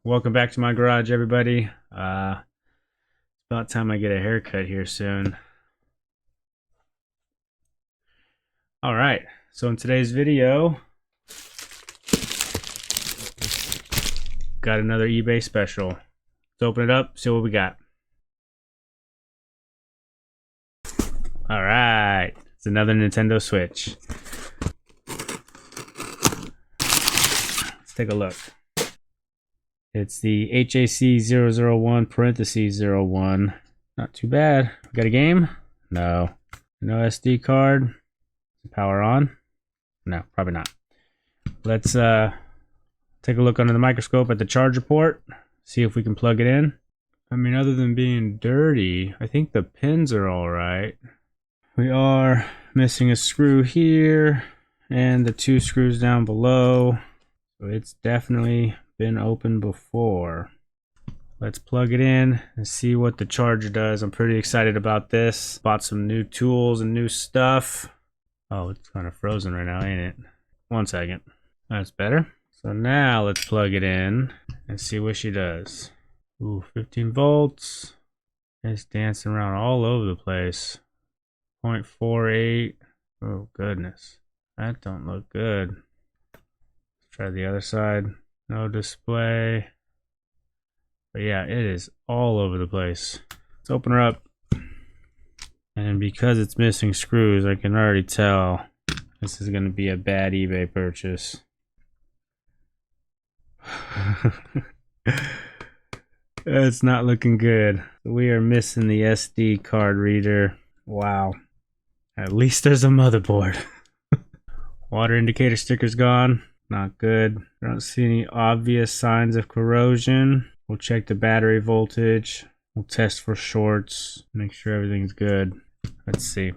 Welcome back to my garage, everybody. It's about time I get a haircut here soon. All right, so in today's video, got another eBay special. Let's open it up, see what we got. All right, it's another Nintendo Switch. Let's take a look. It's the HAC001 parentheses 01. Not too bad. We got a game? No. No SD card. Power on? No, probably not. Let's take a look under the microscope at the charger port. See if we can plug it in. I mean, other than being dirty, I think the pins are all right. We are missing a screw here and the two screws down below. So it's definitely been opened before. Let's plug it in and see what the charger does. I'm pretty excited about this. Bought some new tools and new stuff. Oh, it's kind of frozen right now, ain't it? 1 second. That's better. So now let's plug it in and see what she does. Ooh, 15 volts. It's dancing around all over the place. 0.48. Oh, goodness. That don't look good. Let's try the other side. No display. But yeah, it is all over the place. Let's open her up. And because it's missing screws, I can already tell this is going to be a bad eBay purchase. It's not looking good. We are missing the SD card reader. Wow. At least there's a motherboard. Water indicator sticker's gone. Not good. I don't see any obvious signs of corrosion. We'll check the battery voltage. We'll test for shorts. Make sure everything's good. Let's see.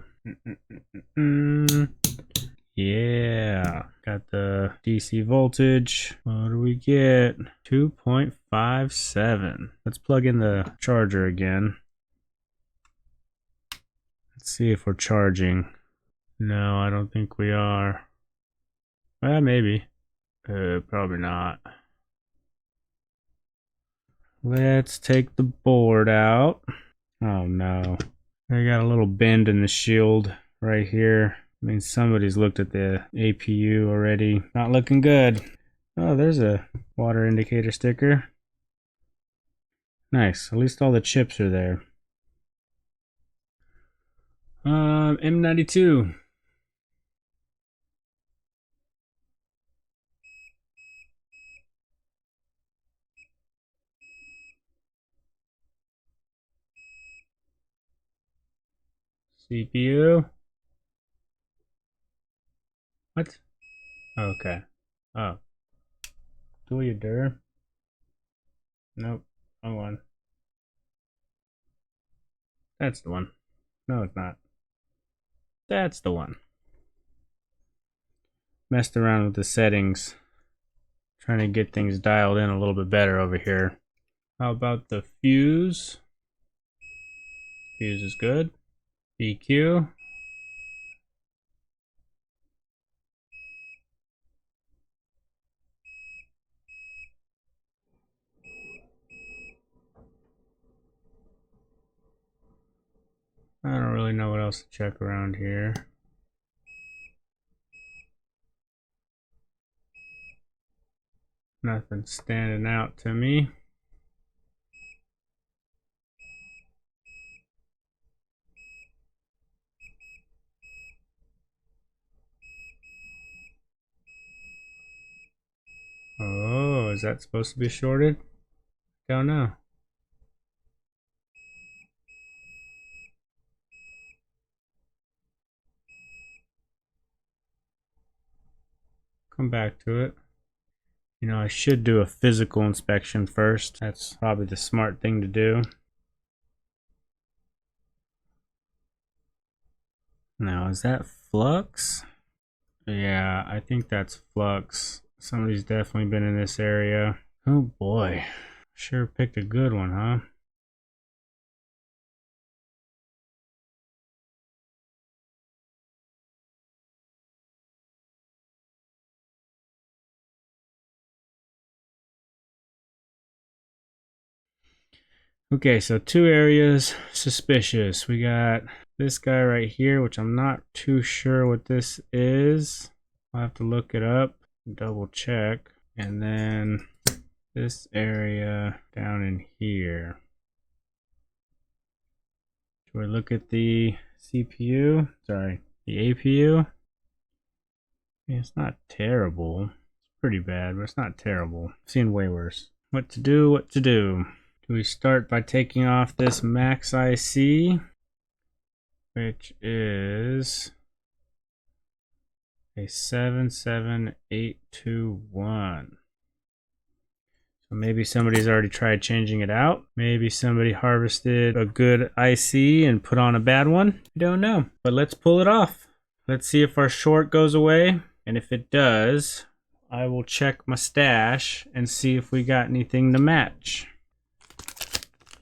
Yeah, got the DC voltage. What do we get? 2.57. Let's plug in the charger again. Let's see if we're charging. No, I don't think we are. Well, maybe. Probably not. Let's take the board out. Oh no. I got a little bend in the shield right here. I mean, somebody's looked at the APU already. Not looking good. Oh, there's a water indicator sticker. Nice. At least all the chips are there. M92. CPU. What? Okay. Oh. Do you dare? Nope. Wrong one. That's the one. No, it's not. That's the one. Messed around with the settings. Trying to get things dialed in a little bit better over here. How about the fuse? Fuse is good. EQ. I don't really know what else to check around here. Nothing standing out to me. Oh, is that supposed to be shorted? Don't know. Come back to it. You know, I should do a physical inspection first. That's probably the smart thing to do. Now, is that flux? Yeah, I think that's flux. Somebody's definitely been in this area. Oh boy. Sure picked a good one, huh? Okay, so two areas suspicious. We got this guy right here, which I'm not too sure what this is. I'll have to look it up, double check. And then this area down in here. Should we look at the CPU? Sorry, the APU? Yeah, it's not terrible. It's pretty bad, but it's not terrible. I've seen way worse. What to do, what to do. Do we start by taking off this max IC, which is a 77821. So maybe somebody's already tried changing it out. Maybe somebody harvested a good IC and put on a bad one. I don't know, but let's pull it off. Let's see if our short goes away. And if it does, I will check my stash and see if we got anything to match.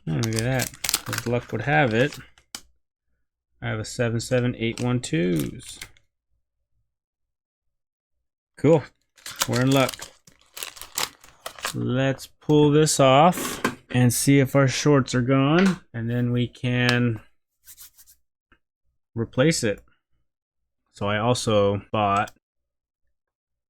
Oh, look at that. As luck would have it, I have a 77812s. Cool. We're in luck. Let's pull this off and see if our shorts are gone, and then we can replace it. So I also bought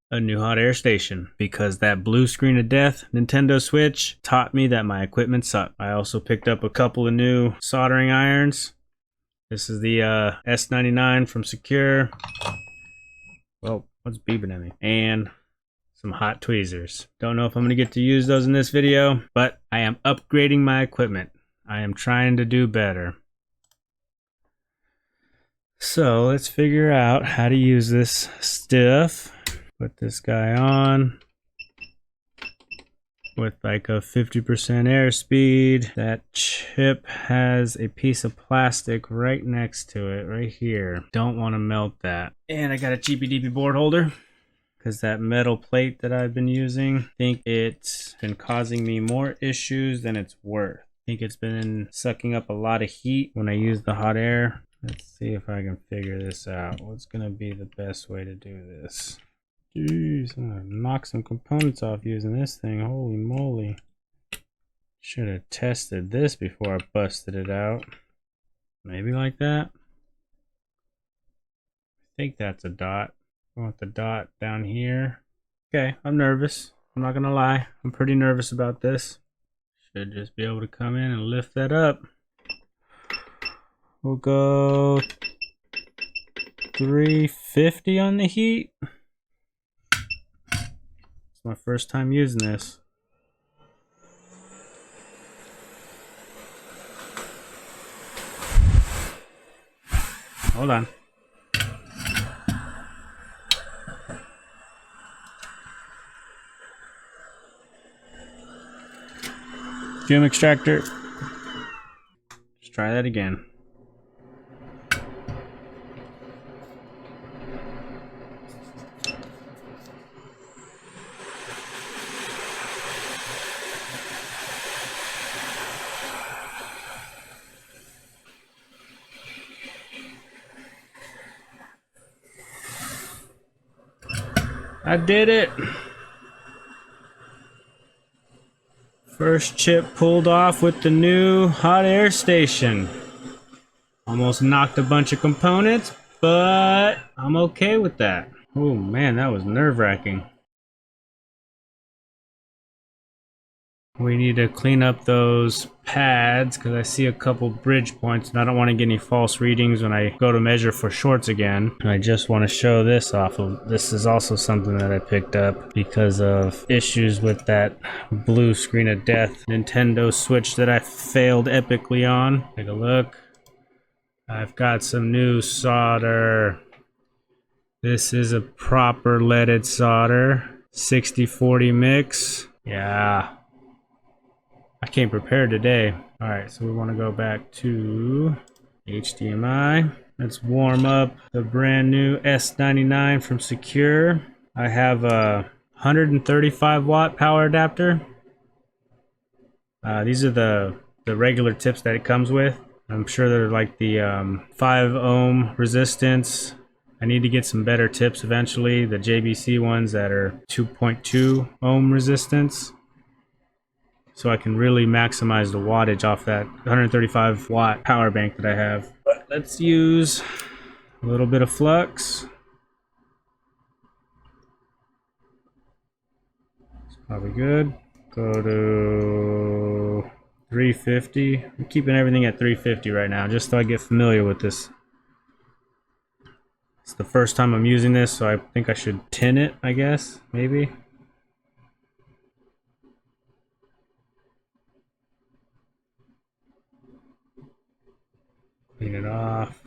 a new hot air station because that blue screen of death Nintendo Switch taught me that my equipment sucked. I also picked up a couple of new soldering irons. This is the S99 from Secure. Well, what's beeping at me? And some hot tweezers. Don't know if I'm going to get to use those in this video, but I am upgrading my equipment. I am trying to do better. So let's figure out how to use this stuff. Put this guy on with like a 50% airspeed. That chip has a piece of plastic right next to it, right here. Don't want to melt that. And I got a cheapy deepy board holder because that metal plate that I've been using, I think it's been causing me more issues than it's worth. I think it's been sucking up a lot of heat when I use the hot air. Let's see if I can figure this out. What's gonna be the best way to do this? Jeez, I'm gonna knock some components off using this thing. Holy moly. Should have tested this before I busted it out. Maybe like that. I think that's a dot. I want the dot down here. Okay, I'm nervous. I'm not gonna lie. I'm pretty nervous about this. Should just be able to come in and lift that up. We'll go 350 on the heat. It's my first time using this. Hold on. Fume extractor. Let's try that again. I did it! First chip pulled off with the new hot air station. Almost knocked a bunch of components, but I'm okay with that. Oh man, that was nerve-wracking. We need to clean up those pads because I see a couple bridge points and I don't want to get any false readings when I go to measure for shorts again. And I just want to show this off of. This is also something that I picked up because of issues with that blue screen of death Nintendo Switch that I failed epically on. Take a look. I've got some new solder. This is a proper leaded solder. 60-40 mix. Yeah. I came prepared today. Alright, so we want to go back to HDMI. Let's warm up the brand new S99 from Secure. I have a 135 watt power adapter. These are the regular tips that it comes with. I'm sure they're like the 5 ohm resistance. I need to get some better tips eventually. The JBC ones that are 2.2 ohm resistance. so I can really maximize the wattage off that 135 watt power bank that I have. But let's use a little bit of flux. It's probably good. Go to 350. I'm keeping everything at 350 right now, just so I get familiar with this. It's the first time I'm using this, so I think I should tin it, I guess, maybe. Clean it off.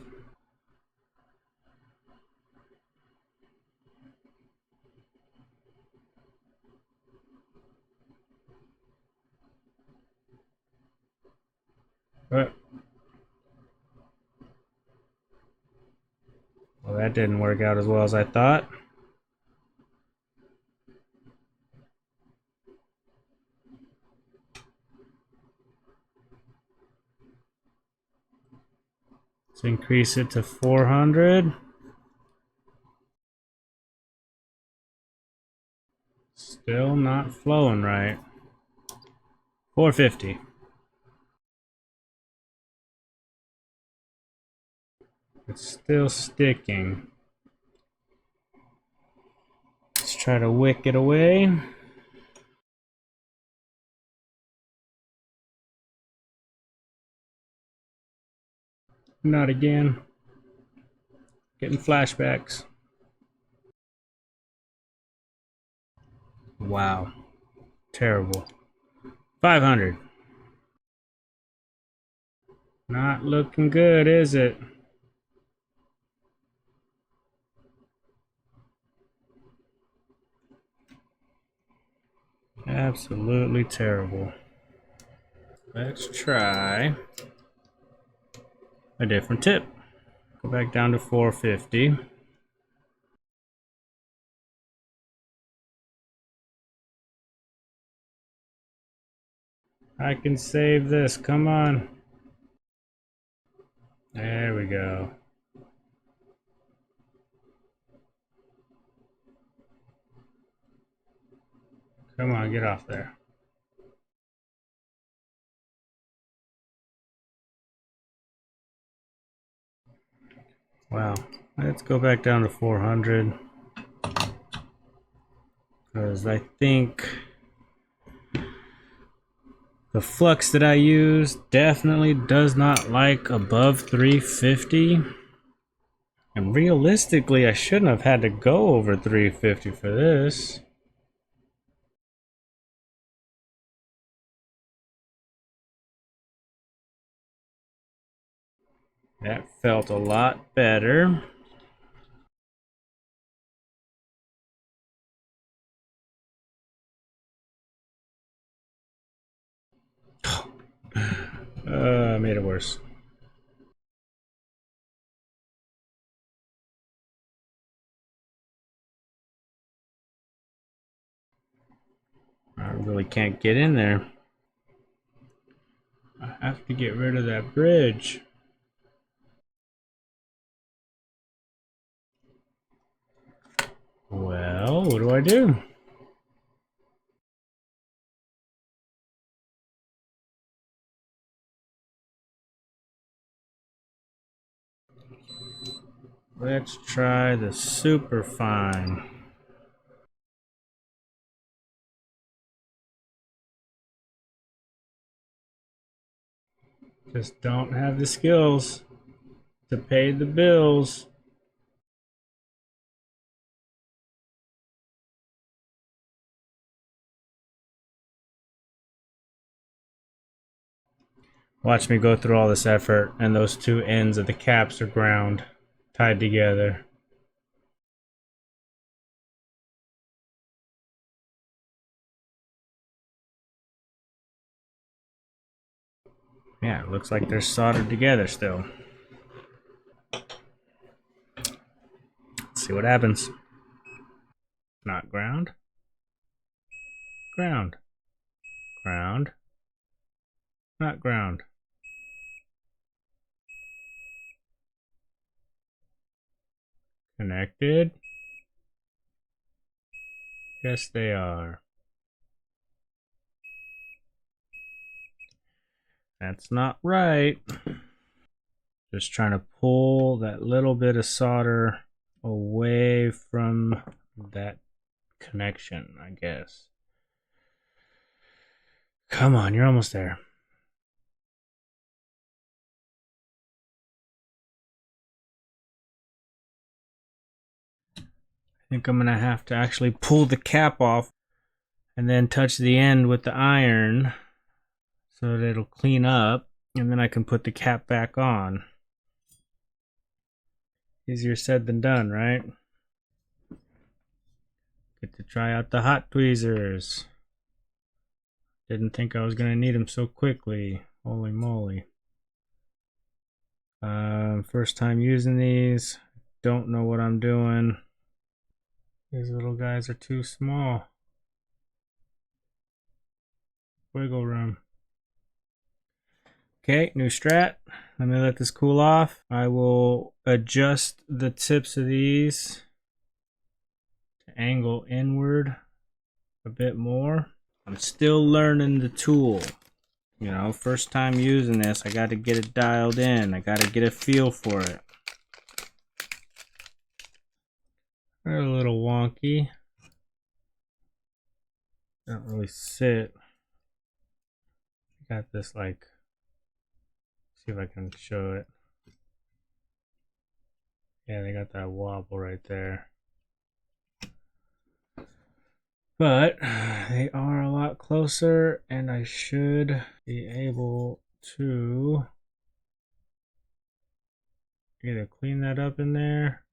But, well, that didn't work out as well as I thought. Let's increase it to 400. Still not flowing right. 450. It's still sticking. Let's try to wick it away. Not again. Getting flashbacks. Wow. Terrible. 500. Not looking good, is it? Absolutely terrible. Let's try a different tip. Go back down to 450. I can save this. Come on. There we go. Come on, get off there. Wow. Let's go back down to 400. Because I think the flux that I use definitely does not like above 350. And realistically, I shouldn't have had to go over 350 for this. That felt a lot better. Made it worse. I really can't get in there. I have to get rid of that bridge. Well, what do I do? Let's try the super fine. Just don't have the skills to pay the bills. Watch me go through all this effort and those two ends of the caps are ground, tied together. Yeah, it looks like they're soldered together still. Let's see what happens. Not ground. Ground. Ground. Not ground. Connected. Yes, they are. That's not right. Just trying to pull that little bit of solder away from that connection, I guess. Come on, you're almost there. I think I'm gonna have to actually pull the cap off and then touch the end with the iron so that it'll clean up, and then I can put the cap back on. Easier said than done, right? Get to try out the hot tweezers. Didn't think I was gonna need them so quickly. Holy moly. First time using these. Don't know what I'm doing. These little guys are too small. Wiggle room. Okay, new strat. Let me let this cool off. I will adjust the tips of these to angle inward a bit more. I'm still learning the tool. You know, first time using this, I got to get it dialed in. I got to get a feel for it. They're a little wonky. Don't really sit. Got this like, see if I can show it. Yeah, they got that wobble right there. But they are a lot closer, and I should be able to either clean that up in there.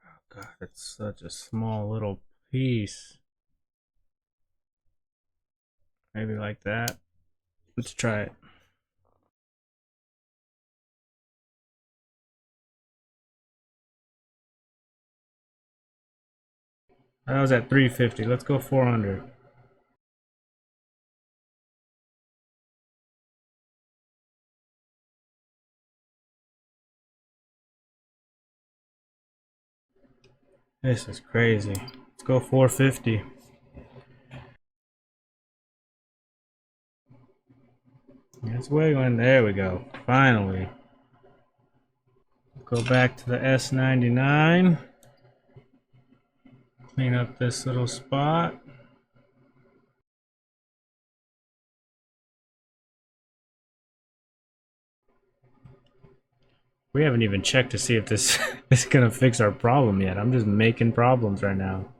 Oh God, it's such a small little piece. Maybe like that. Let's try it. I was at 350. Let's go 400. This is crazy. Let's go 450. It's wiggling. There we go. Finally. Go back to the S99. Clean up this little spot. We haven't even checked to see if this is gonna fix our problem yet. I'm just making problems right now.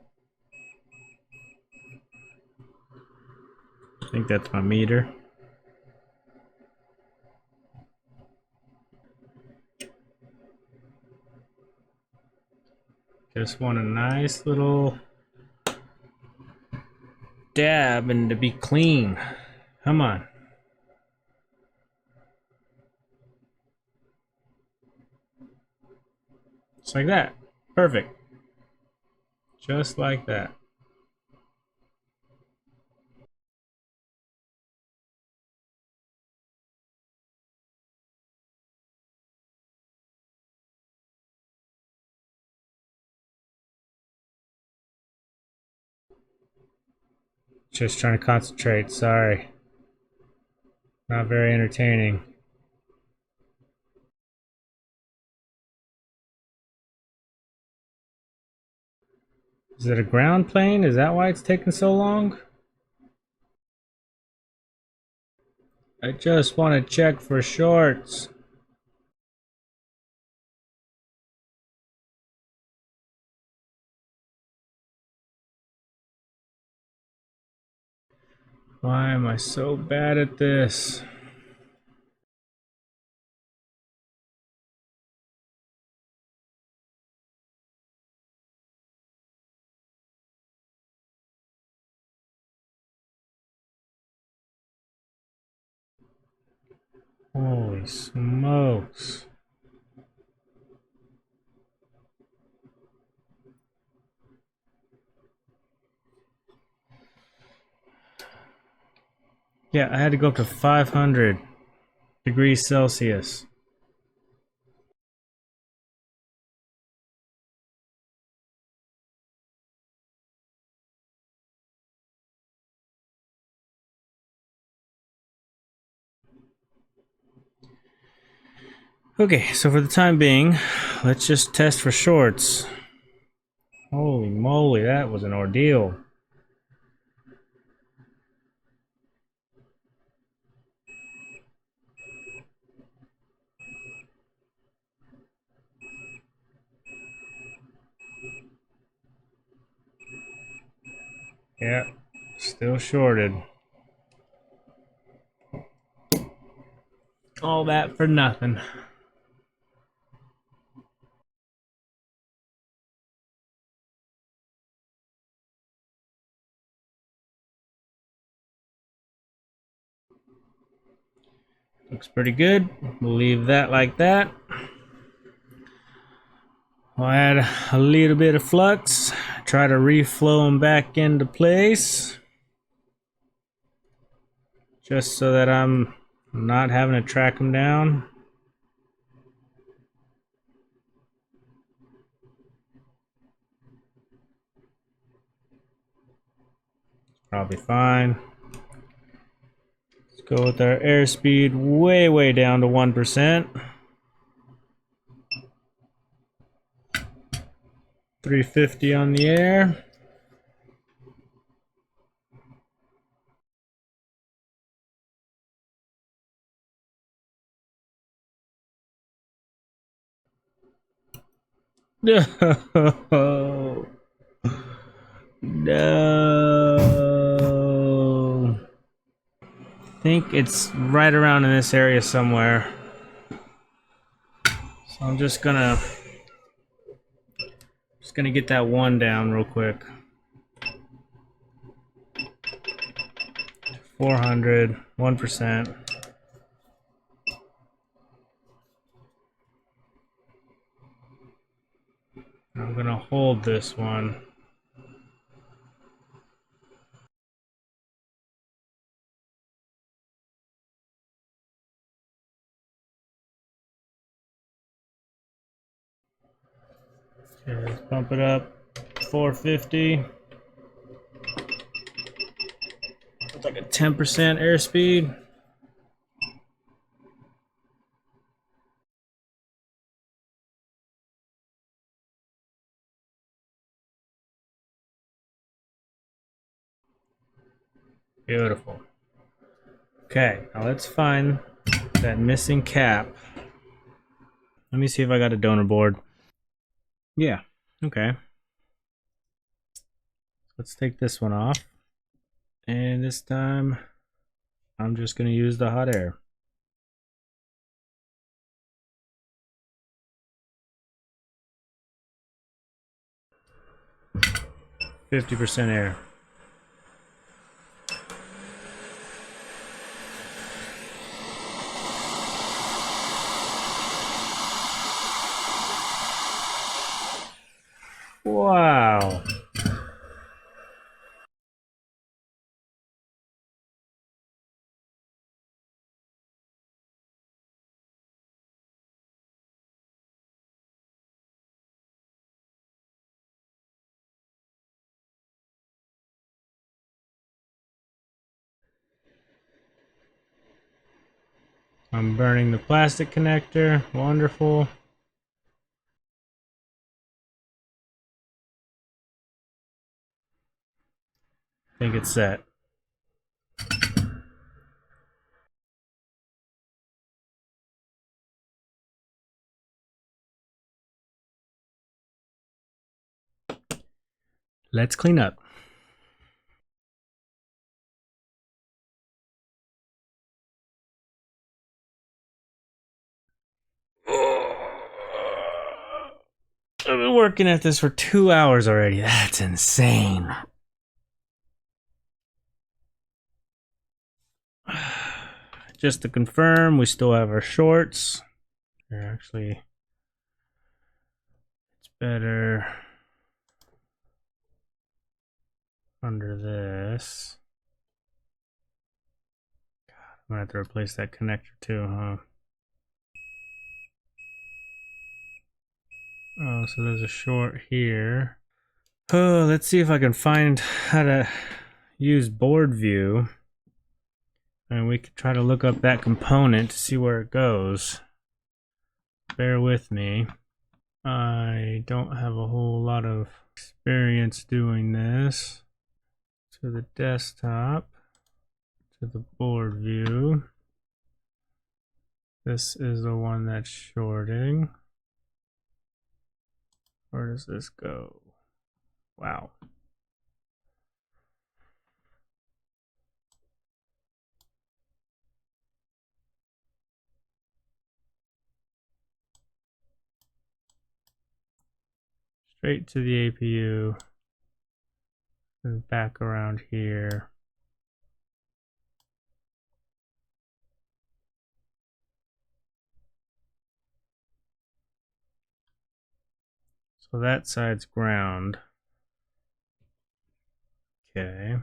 I think that's my meter. Just want a nice little dab and to be clean. Come on. Just like that. Perfect. Just like that. Just trying to concentrate. Sorry. Not very entertaining. Is it a ground plane? Is that why it's taking so long? I just want to check for shorts. Why am I so bad at this? Holy smokes. Yeah, I had to go up to 500 degrees Celsius. Okay, so for the time being, let's just test for shorts. Holy moly, that was an ordeal. Yeah, still shorted. All that for nothing. Looks pretty good. We'll leave that like that. We'll add a little bit of flux. Try to reflow them back into place. Just so that I'm not having to track them down. Probably fine. Let's go with our airspeed way down to 1%. 350 on the air. No. No. I think it's right around in this area somewhere. So I'm just gonna get that one down real quick. 400, 1%. I'm gonna hold this one. Okay, let's bump it up. 450. With like a 10% airspeed. Beautiful. Okay, now let's find that missing cap. Let me see if I got a donor board. Yeah, okay. Let's take this one off. And this time, I'm just gonna use the hot air. 50% air. Wow. I'm burning the plastic connector. Wonderful. I think it's set. Let's clean up. I've been working at this for 2 hours already. That's insane. Just to confirm, we still have our shorts. They're actually, it's better under this. God, I'm gonna have to replace that connector too, huh? Oh, so there's a short here. Oh, let's see if I can find how to use board view. And we could try to look up that component to see where it goes. bear with me. I don't have a whole lot of experience doing this. To the desktop, to the board view. This is the one that's shorting. Where does this go? Wow. Straight to the APU. And back around here. So that side's ground. Okay.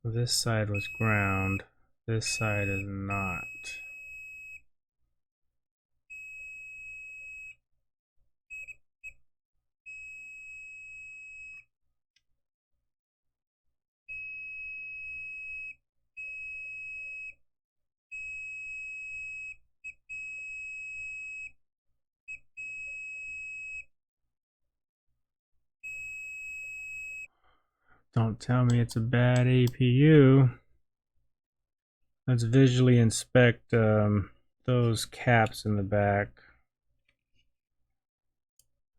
So this side was ground. This side is not. Don't tell me it's a bad APU. Let's visually inspect those caps in the back.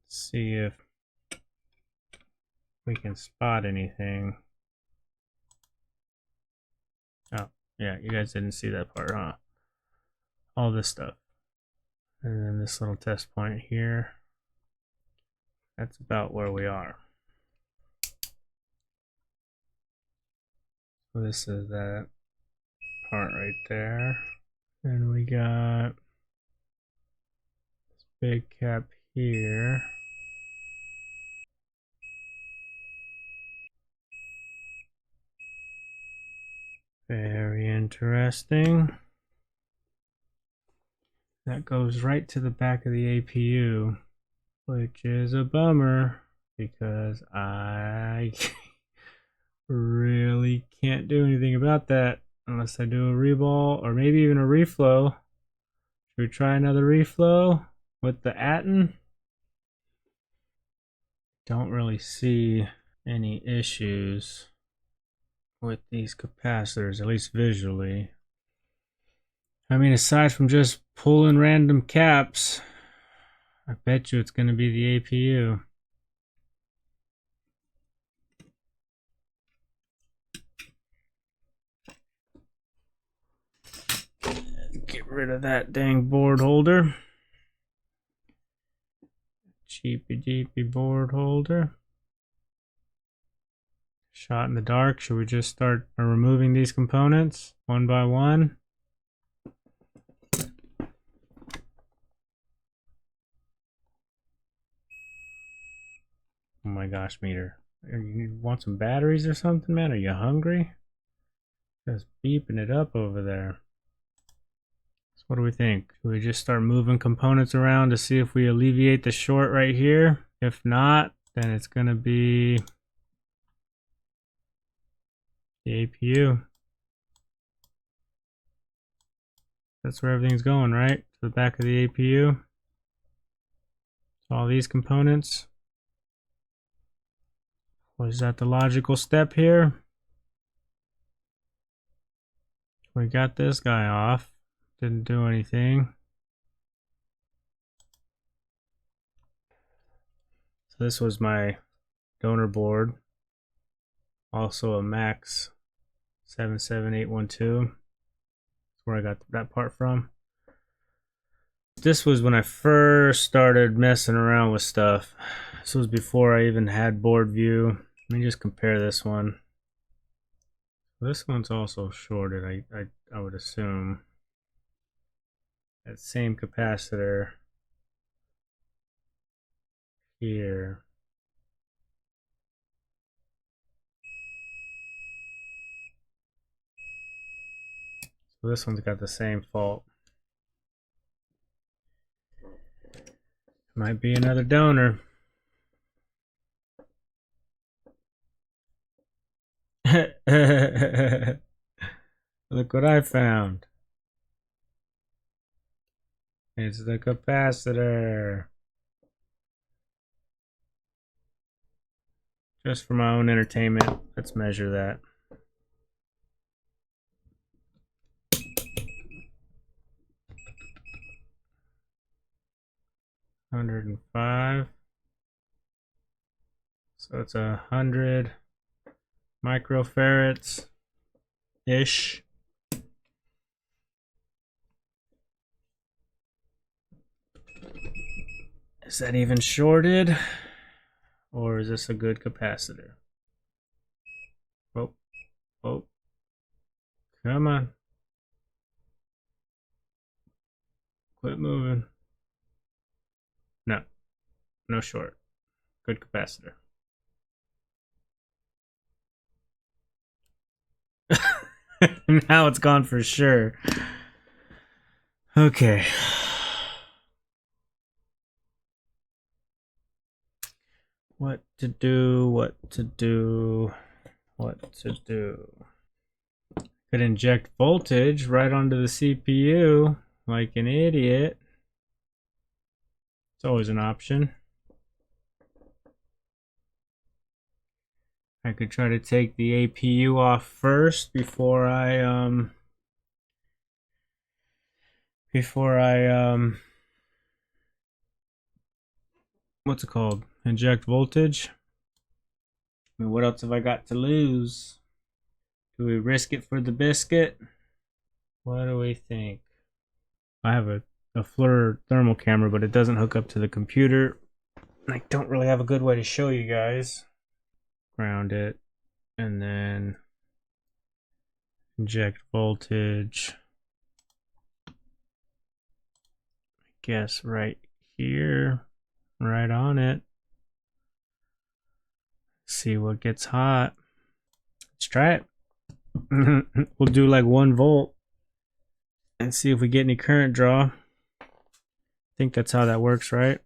See if we can spot anything. Oh, yeah, you guys didn't see that part, huh? All this stuff. And then this little test point here. That's about where we are. So this is that part right there. And we got this big cap here. Very interesting. That goes right to the back of the APU, which is a bummer because I really can't do anything about that unless I do a reball or maybe even a reflow. Should we try another reflow with the Atten? Don't really see any issues with these capacitors, at least visually. I mean, aside from just pulling random caps, I bet you it's going to be the APU. Get rid of that dang board holder. Cheapy deepy board holder. Shot in the dark. Should we just start removing these components one by one? Oh my gosh, Meter. You want some batteries or something, man? Are you hungry? Just beeping it up over there. So what do we think? Should we just start moving components around to see if we alleviate the short right here? If not, then it's going to be the APU. That's where everything's going, right? To the back of the APU. So all these components. Was that the logical step here? We got this guy off. Didn't do anything. So this was my donor board. Also a Max 77812. That's where I got that part from. This was when I first started messing around with stuff. This was before I even had board view. Let me just compare this one. This one's also shorted, I would assume. That same capacitor here. So this one's got the same fault. Might be another donor. look what I found. It's the capacitor. Just for my own entertainment, let's measure that. $105. So it's 100 microfarads ish. Is that even shorted? Or is this a good capacitor? Oh, oh. Come on. Quit moving. No. No short. Good capacitor. Now it's gone for sure. Okay. What to do, what to do, what to do. Could inject voltage right onto the CPU like an idiot. It's always an option. I could try to take the APU off first before I what's it called? Inject voltage. I mean, what else have I got to lose? Do we risk it for the biscuit? What do we think? I have a FLIR thermal camera, but it doesn't hook up to the computer. I don't really have a good way to show you guys. Ground it, and then inject voltage. I guess right here, right on it. See what gets hot. Let's try it. We'll do like 1 volt and see if we get any current draw. I think that's how that works, right?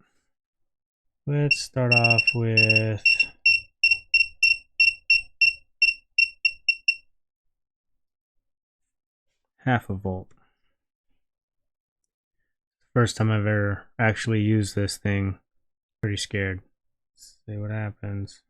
Let's start off with half a volt. First time I've ever actually used this thing. Pretty scared. Let's see what happens.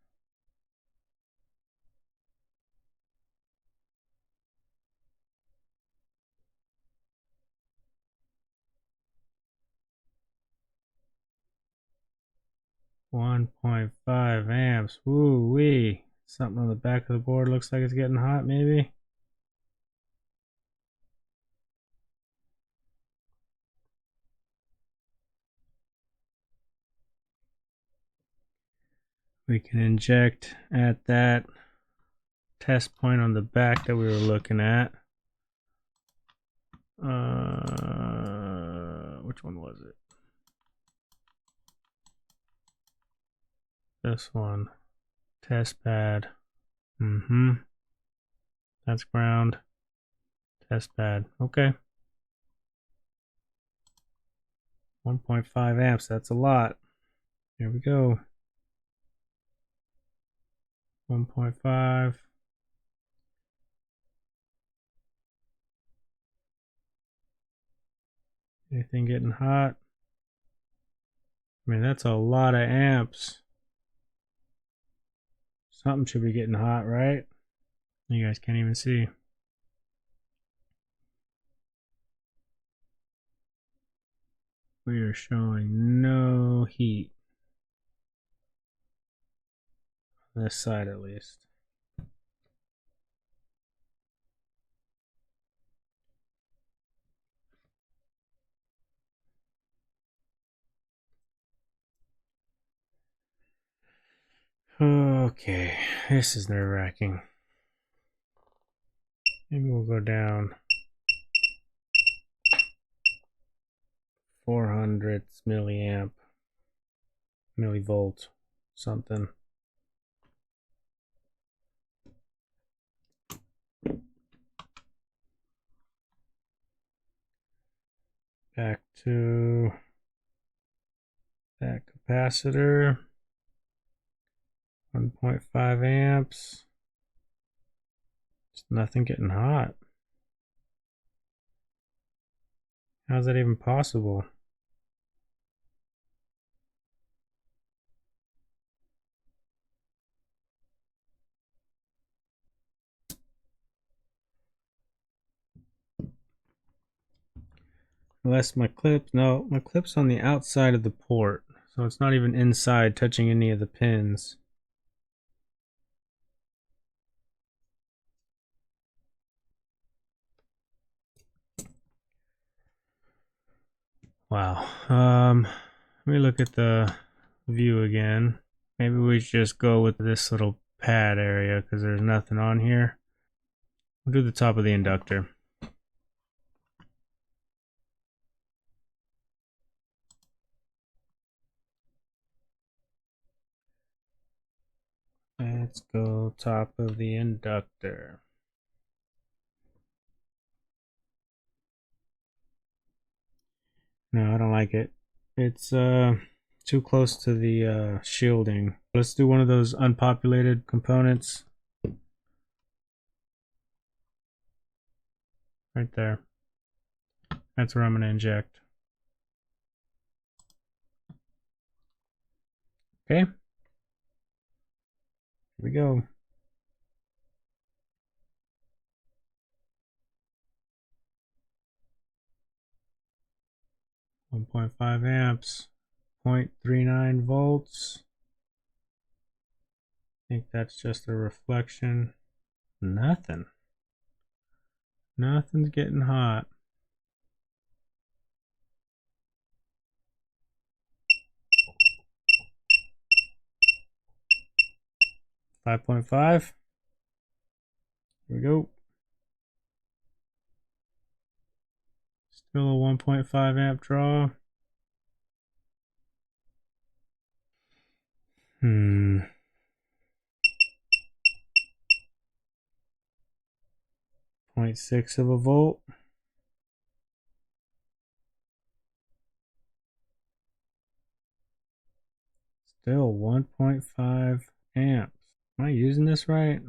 .5 amps. Woo wee. Something on the back of the board looks like it's getting hot, maybe. We can inject at that test point on the back that we were looking at. Which one was it? This one. Test pad. That's ground. Test pad. Okay. 1.5 amps. That's a lot. Here we go. 1.5. Anything getting hot? I mean, that's a lot of amps. Something should be getting hot, right? You guys can't even see. We are showing no heat. On this side at least. Okay, this is nerve-wracking. Maybe we'll go down 400 milliamp, millivolt, something. Back to that capacitor. 1.5 amps. There's nothing getting hot. How's that even possible? Unless my clip, no, my clip's on the outside of the port, so it's not even inside touching any of the pins. Wow. Let me look at the view again. Maybe we should just go with this little pad area because there's nothing on here. We'll do the top of the inductor. Let's go top of the inductor. No, I don't like it. It's too close to the shielding. Let's do one of those unpopulated components. Right there. That's where I'm going to inject. Okay. Here we go. $1.5 amps, 0.39 volts. I think that's just a reflection. Nothing. Nothing's getting hot. 5.5. Here we go. Still a 1.5 amp draw. 0.6 of a volt. Still 1.5 amps. Am I using this right?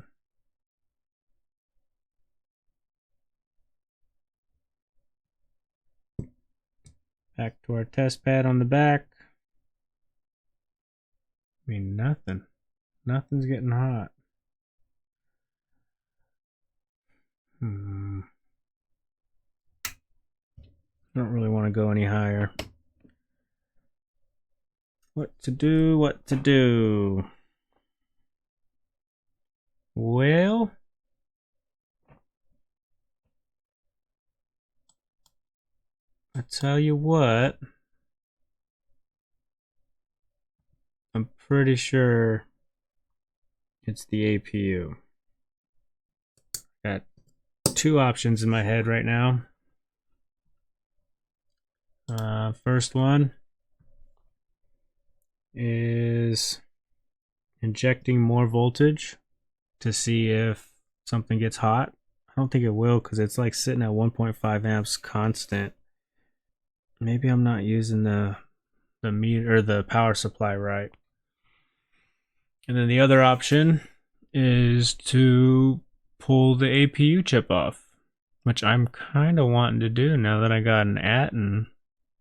Back to our test pad on the back. I mean, nothing. Nothing's getting hot. Don't really want to go any higher. What to do, what to do? Well, I tell you what, I'm pretty sure it's the APU. Got two options in my head right now. First one is injecting more voltage to see if something gets hot. I don't think it will because it's like sitting at 1.5 amps constant. Maybe I'm not using the meter or the power supply right. And then the other option is to pull the APU chip off, which I'm kind of wanting to do now that I got an Atten,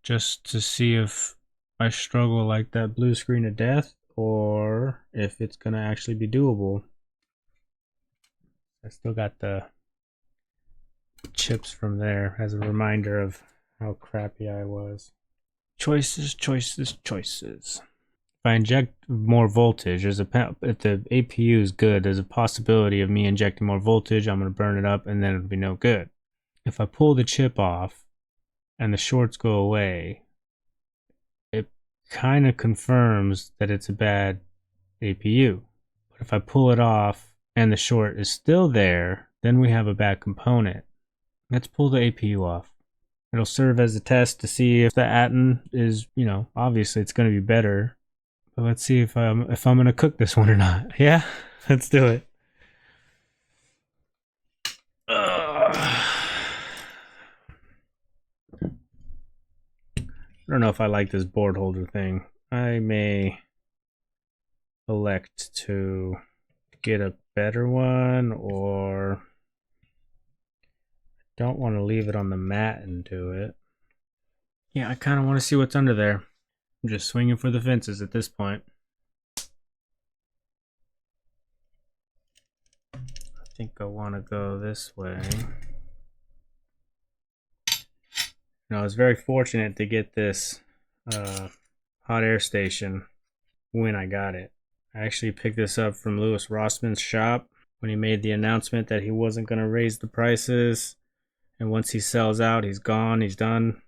just to see if I struggle like that blue screen of death or if it's going to actually be doable. I still got the chips from there as a reminder of how crappy I was. Choices, choices, choices. If I inject more voltage, if the APU is good, there's a possibility of me injecting more voltage. I'm going to burn it up and then it'll be no good. If I pull the chip off and the shorts go away, it kind of confirms that it's a bad APU. But if I pull it off and the short is still there, then we have a bad component. Let's pull the APU off. It'll serve as a test to see if the Atten is, obviously it's going to be better. But let's see if I'm going to cook this one or not. Yeah, let's do it. I don't know if I like this board holder thing. I may elect to get a better one, or don't want to leave it on the mat and do it. Yeah, I kind of want to see what's under there. I'm just swinging for the fences at this point. I think I want to go this way. I was very fortunate to get this hot air station when I got it. I actually picked this up from Louis Rossman's shop when he made the announcement that he wasn't going to raise the prices. And once he sells out, he's gone, he's done.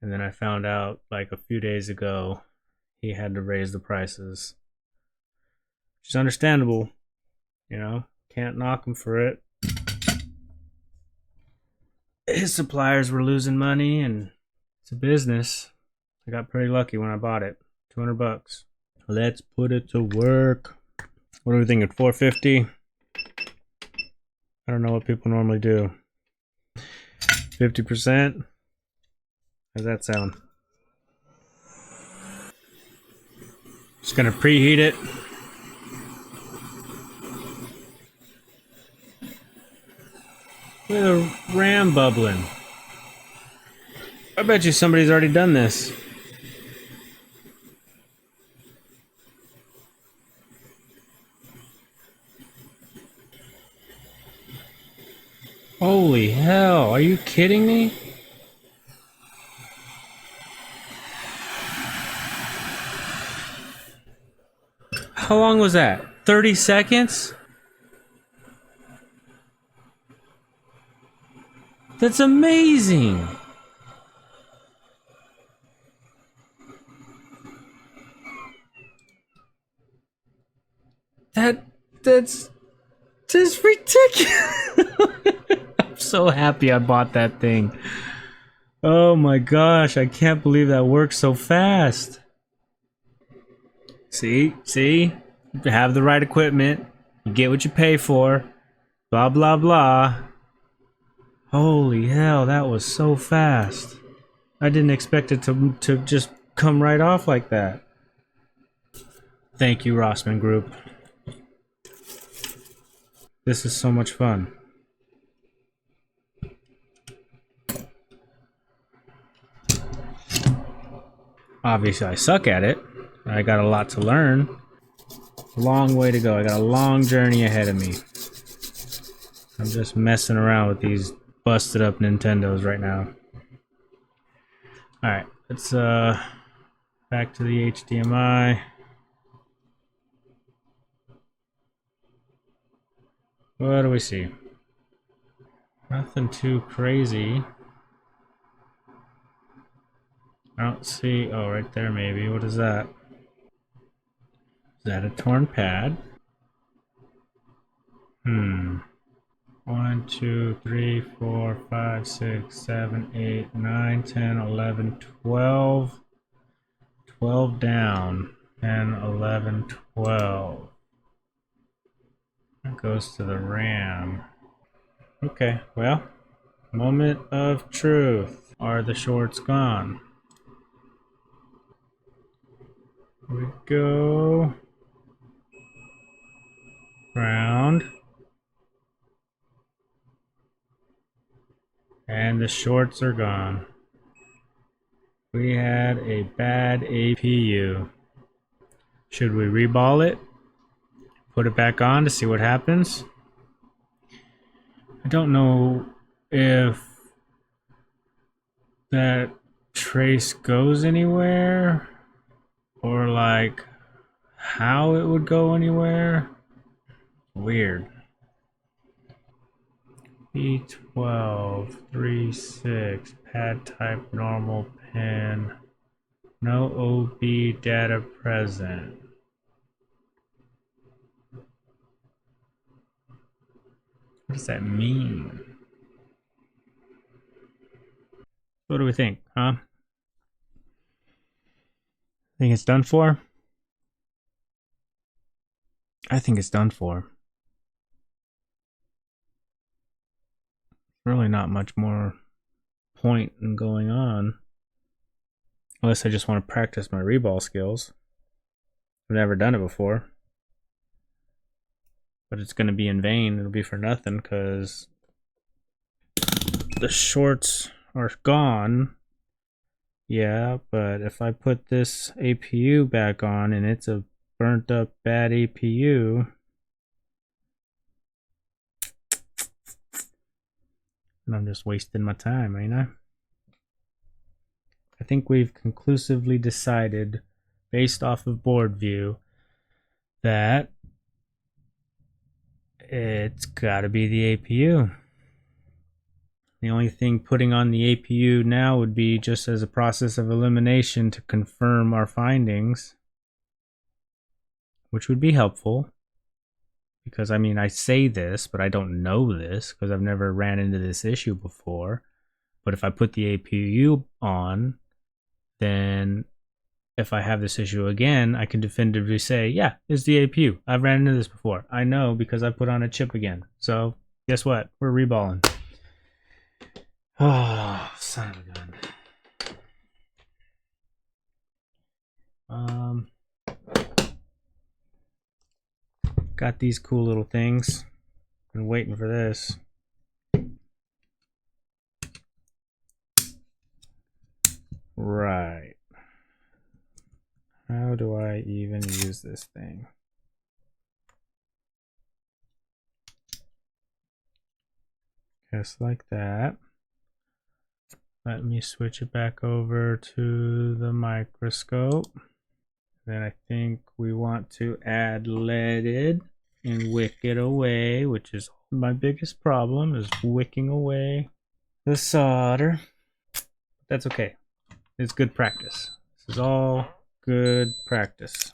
And then I found out like a few days ago he had to raise the prices. Which is understandable, you know, can't knock him for it. His suppliers were losing money and it's a business. I got pretty lucky when I bought it. $200. Let's put it to work. What are we thinking? 450? I don't know what people normally do. 50%? How's that sound? Just gonna preheat it. Look at the RAM bubbling. I bet you somebody's already done this. Holy hell, are you kidding me? How long was that? 30 seconds? That's amazing. That's ridiculous. I'm so happy I bought that thing. Oh my gosh, I can't believe that works so fast. See? You have the right equipment. You get what you pay for. Blah, blah, blah. Holy hell, that was so fast. I didn't expect it to just come right off like that. Thank you, Rossman Group. This is so much fun. Obviously, I suck at it. I got a lot to learn. Long way to go. I got a long journey ahead of me. I'm just messing around with these busted up Nintendos right now. Alright, let's back to the HDMI. What do we see? Nothing too crazy. I don't see. Oh, right there, maybe. What is that? Is that a torn pad? 1, 2, 3, 4, 5, 6, 7, 8, 9, 10, 11, 12. 12 down. 10, 11, 12. That goes to the RAM. Okay, well, moment of truth. Are the shorts gone? Here we go. Ground. And the shorts are gone. We had a bad APU. Should we reball it? Put it back on to see what happens? I don't know if that trace goes anywhere or like how it would go anywhere. Weird. B12 36 pad type normal pin. No OB data present. What does that mean? What do we think, huh? Think it's done for? I think it's done for. Really not much more point in going on. Unless I just want to practice my reball skills. I've never done it before. But it's going to be in vain. It'll be for nothing because the shorts are gone. Yeah, but if I put this APU back on and it's a burnt up bad APU, and I'm just wasting my time, ain't I? I think we've conclusively decided, based off of board view, that it's got to be the APU. The only thing putting on the APU now would be just as a process of elimination to confirm our findings, which would be helpful. Because I mean, I say this, but I don't know this because I've never ran into this issue before. But if I put the APU on, then if I have this issue again, I can definitively say, yeah, it's the APU. I've ran into this before. I know because I put on a chip again. So guess what? We're reballing. Oh, son of a gun. Got these cool little things. Been waiting for this. Right. How do I even use this thing? Just like that. Let me switch it back over to the microscope. Then I think we want to add leaded and wick it away, which is my biggest problem, is wicking away the solder. That's okay. It's good practice. This is all good practice.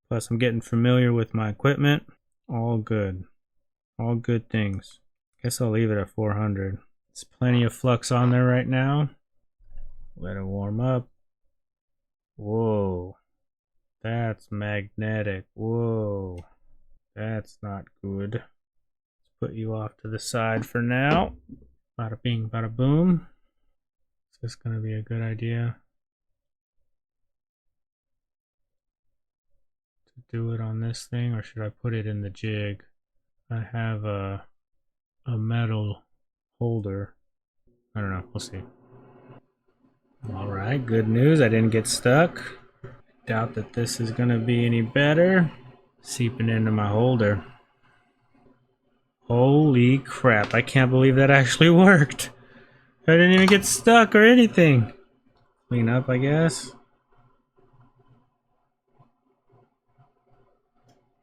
Plus, I'm getting familiar with my equipment. All good. All good things. Guess I'll leave it at 400. There's plenty of flux on there right now. Let it warm up. Whoa. That's magnetic. Whoa. That's not good. Let's put you off to the side for now. Bada bing, bada boom. Is this going to be a good idea to do it on this thing, or should I put it in the jig? I have a metal holder. I don't know. We'll see. All right, good news. I didn't get stuck. Doubt that this is going to be any better. Seeping into my holder. Holy crap. I can't believe that actually worked. I didn't even get stuck or anything. Clean up, I guess.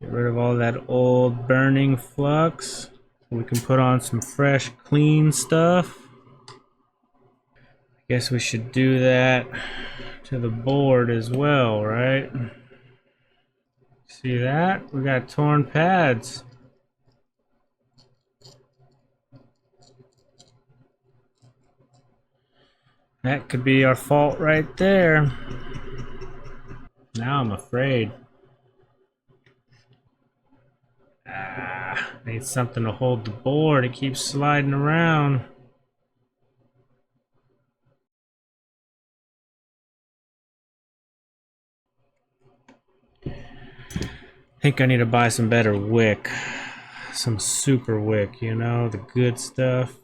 Get rid of all that old burning flux. We can put on some fresh, clean stuff. I guess we should do that to the board as well, right? See that? We got torn pads. That could be our fault right there. Now I'm afraid. Need something to hold the board. It keeps sliding around. I think I need to buy some better wick. Some super wick, you know, the good stuff.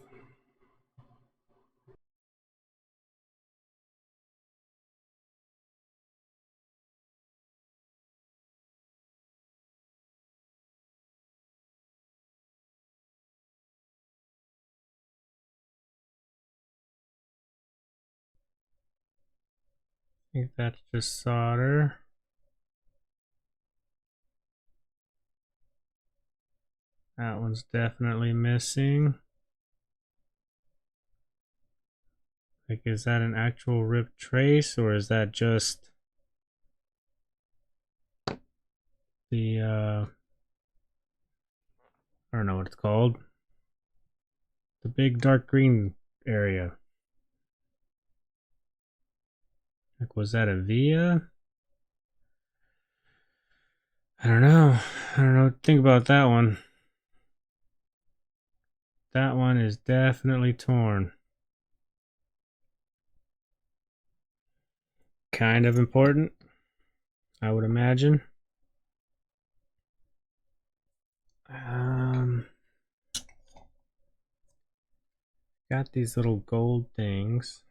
I think that's just solder. That one's definitely missing. Like, is that an actual ripped trace, or is that just the, I don't know what it's called. The big dark green area. Like, was that a via? I don't know. I don't know what to think about that one. That one is definitely torn. Kind of important, I would imagine. Got these little gold things.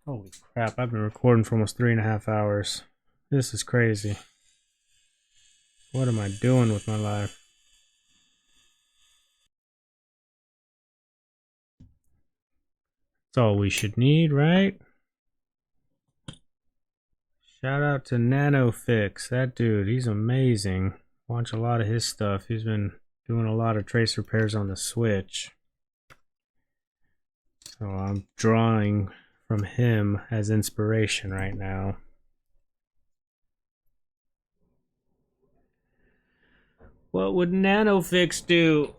Holy crap, I've been recording for almost 3.5 hours. This is crazy. What am I doing with my life? That's all we should need, right? Shout out to NanoFix. That dude, he's amazing. Watch a lot of his stuff. He's been doing a lot of trace repairs on the Switch. So I'm drawing from him as inspiration right now. What would NanoFix do?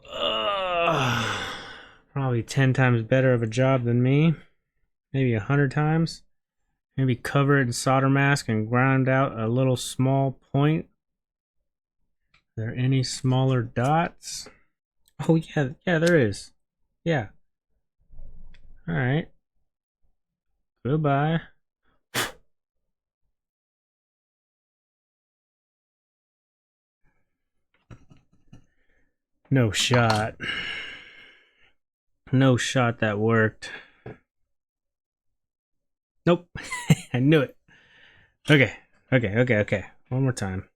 Probably 10 times better of a job than me. Maybe 100 times. Maybe cover it in solder mask and ground out a little small point. Are there any smaller dots? Oh, yeah, there is. Yeah. All right. Goodbye. No shot. No shot that worked. Nope. I knew it. Okay. One more time.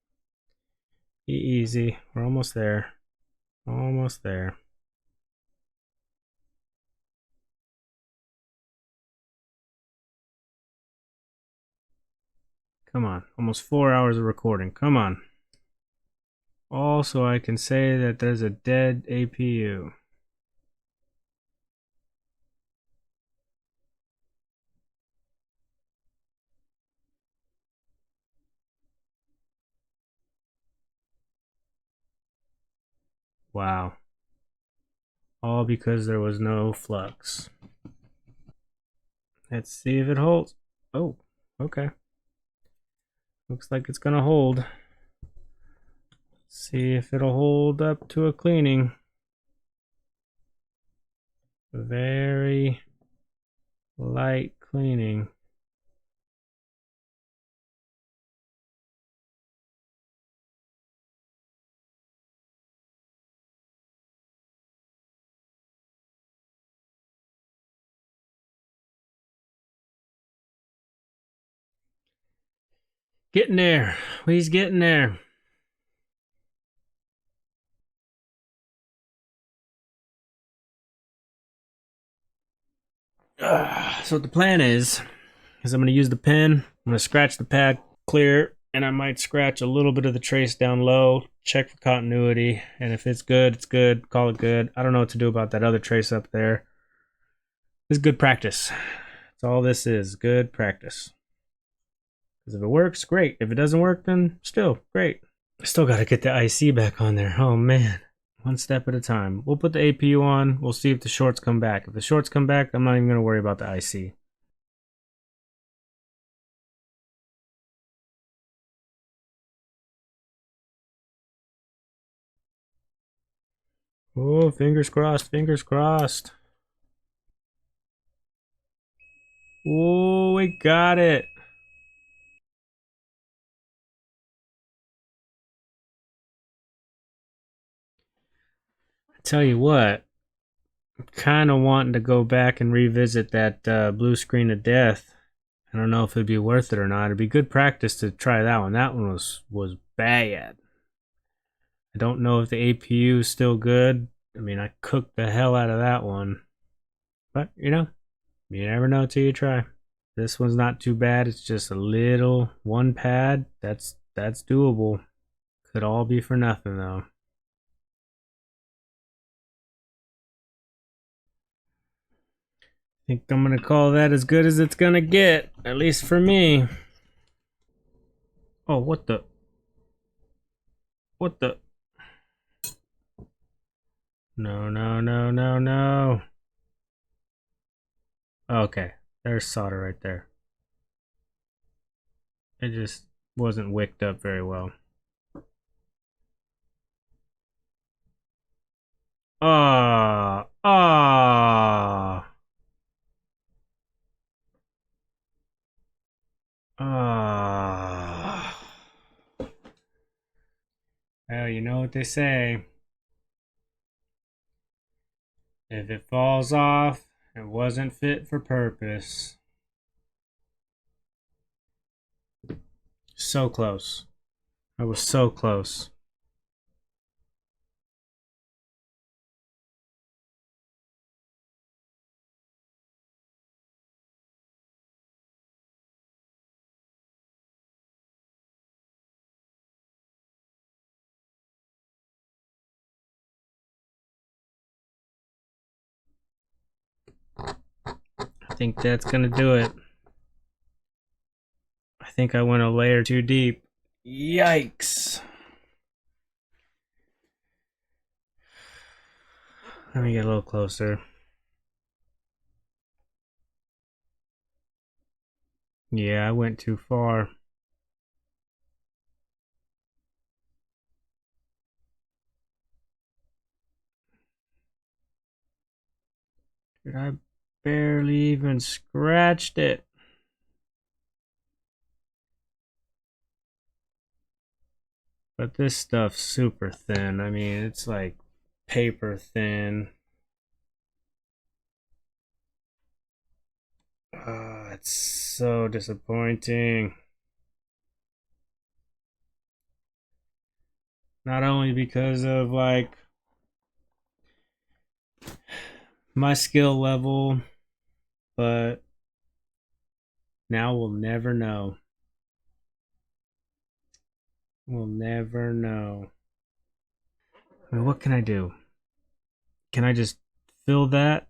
Be easy. We're almost there. Almost there. Come on. Almost 4 hours of recording. Come on. Also, I can say that there's a dead APU. Wow. All because there was no flux. Let's see if it holds. Oh, okay. Looks like it's gonna hold. See if it'll hold up to a cleaning. Very light cleaning. Getting there. He's getting there. So what the plan is I'm going to use the pen. I'm going to scratch the pad clear, and I might scratch a little bit of the trace down low, check for continuity, and if it's good, it's good. Call it good. I don't know what to do about that other trace up there. This is good practice. That's all this is. Good practice. Because if it works, great. If it doesn't work, then still great. I still got to get the IC back on there. Oh, man. One step at a time. We'll put the APU on. We'll see if the shorts come back. If the shorts come back, I'm not even going to worry about the IC. Oh, fingers crossed, fingers crossed. Oh, we got it. I tell you what, I'm kind of wanting to go back and revisit that blue screen of death. I don't know if it'd be worth it or not. It'd be good practice to try that one. That one was bad. I don't know if the APU is still good. I mean, I cooked the hell out of that one. But, you never know till you try. This one's not too bad. It's just a little one pad. That's doable. Could all be for nothing though. I think I'm gonna call that as good as it's gonna get, at least for me. Oh, what the? What the? No, no, no, no, no. Okay, there's solder right there. It just wasn't wicked up very well. Ah, ah, ah. Well, you know what they say. If it falls off, it wasn't fit for purpose. So close. I was so close. I think that's gonna do it. I think I went a layer too deep. Yikes. Let me get a little closer. Yeah, I went too far. Dude, I barely even scratched it. But this stuff's super thin. I mean, it's like paper thin. It's so disappointing. Not only because of like my skill level, but now we'll never know. We'll never know. I mean, what can I do? Can I just fill that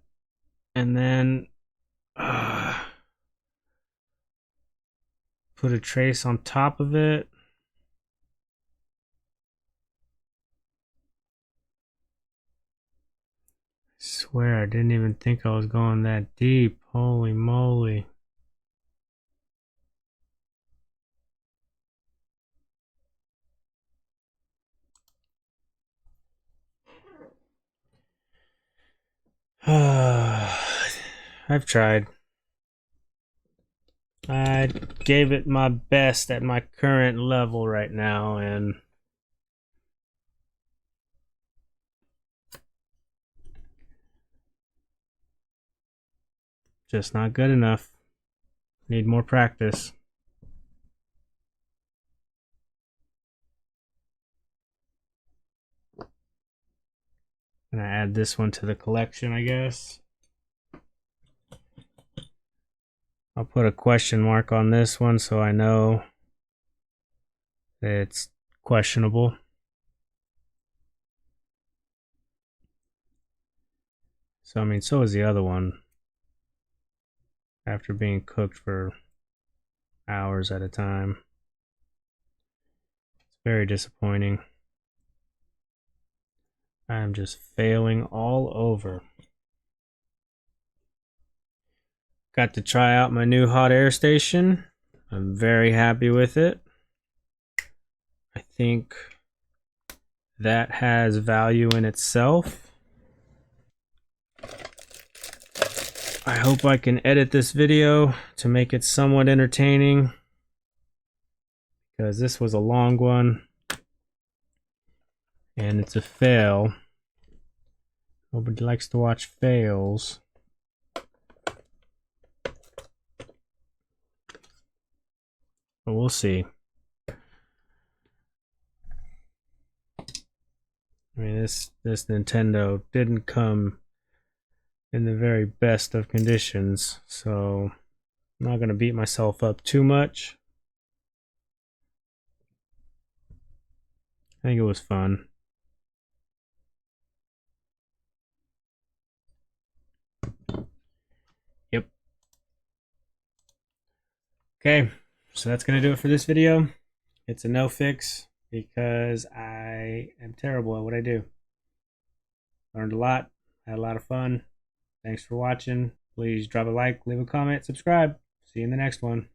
and then put a trace on top of it? I swear I didn't even think I was going that deep. Holy moly. I've tried. I gave it my best at my current level right now, and just not good enough. Need more practice. Gonna add this one to the collection, I guess. I'll put a question mark on this one so I know it's questionable. So, I mean, so is the other one. After being cooked for hours at a time. It's very disappointing. I'm just failing all over. Got to try out my new hot air station. I'm very happy with it. I think that has value in itself. I hope I can edit this video to make it somewhat entertaining, because this was a long one and it's a fail. Nobody likes to watch fails. But we'll see. I mean, this Nintendo didn't come in the very best of conditions, so I'm not going to beat myself up too much. I think it was fun. Yep. Okay, so that's going to do it for this video. It's a no fix because I am terrible at what I do. Learned a lot, had a lot of fun. Thanks for watching. Please drop a like, leave a comment, subscribe. See you in the next one.